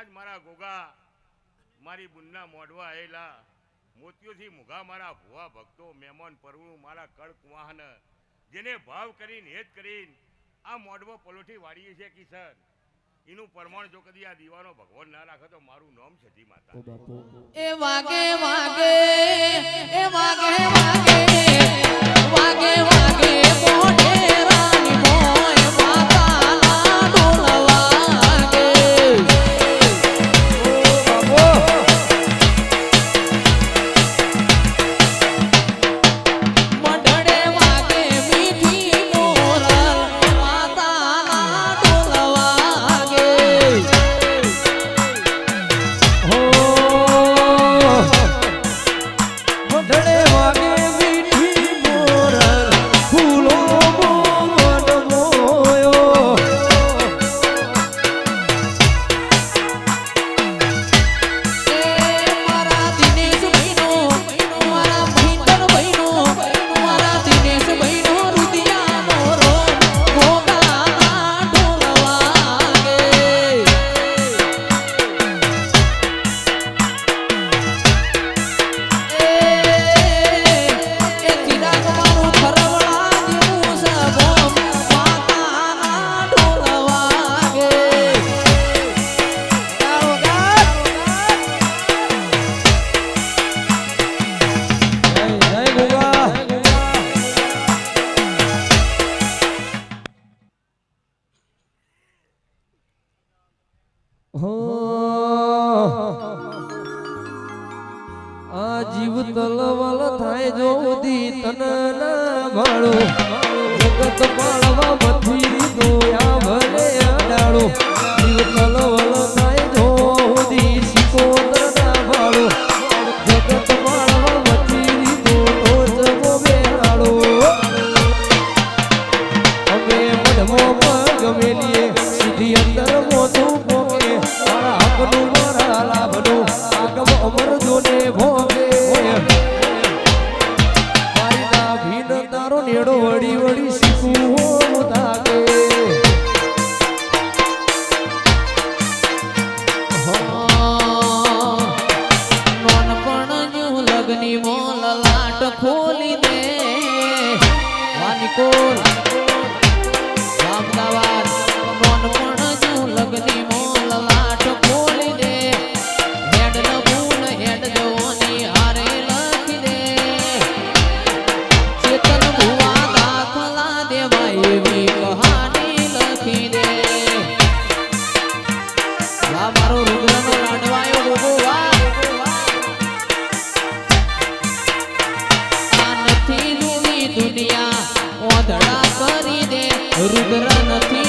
આજ મારા ગોગા મારી બુનના મોઢવા આયેલા મોતીઓથી મુઘા મારા ભુવા ભક્તો મહેમાન પરવું મારા કડક વાહન જેને ભાવ કરીને હેત કરીને આ મોઢવો પલોઠી વાળીએ છે કિશન એનું પ્રમાણ જો કદી આ દીવાનો ભગવાન ના રાખે તો મારું નામ સતી માતા એ વાગે વાગે એ વાગે વાગે વાગે વાગે મોઢેરાની મોય માતાના ઢોલ વાગે મઢડે વાગે મીઠી મોરલ માતાના ઢોલ વાગે મઢડે વાગે મીઠી મોરલ ફૂલો મોમન મોયો મારા દિનેશ ભાઈનો મારા ભીતર ભાઈનો મારા દિનેશ ભાઈનો રુદિયાનો રો ગોગાના ઢોલ વાગે એ ચિરાગ મારું ફરવડા જેવું સબમ માતાના ઢોલ વાગે તારો ગાત જય ગોગા આ જીવ તલવલ થાય જો દી તન ના ભાળો જગત પાળવા મથી દોયા ભલે અડાળો જીવ તલવલ થાય જો દી સિકોતર ના ભાળો જગત પાળવા મથી દો જગો બેહાળો અમે મઢમો પગ મેલીએ સીધી અંદર મોતું પોકે મારા હકનું મારા લાભનું આગમ અમર જોને ભોગે મારી ના ભીન તારો નેડો વળી વળી શીખવું તાકે નોનપણ લગની મોલ લાટ ખોલી દે વાનિકોલ અમદાવાદ નોનપણ લગની મોલ લાટ ખોલી દે હેડ ન ભૂલ હેડ જોની હારે લખી દે ચેતન ભુવા દાખલા દેવાય એવી કહાની લખી દે વા મારો રુદ્રનો લાડવાયો ગોગો વા આ નથી જુદી દુનિયા ઓધડા કરી દે રુદ્ર નથી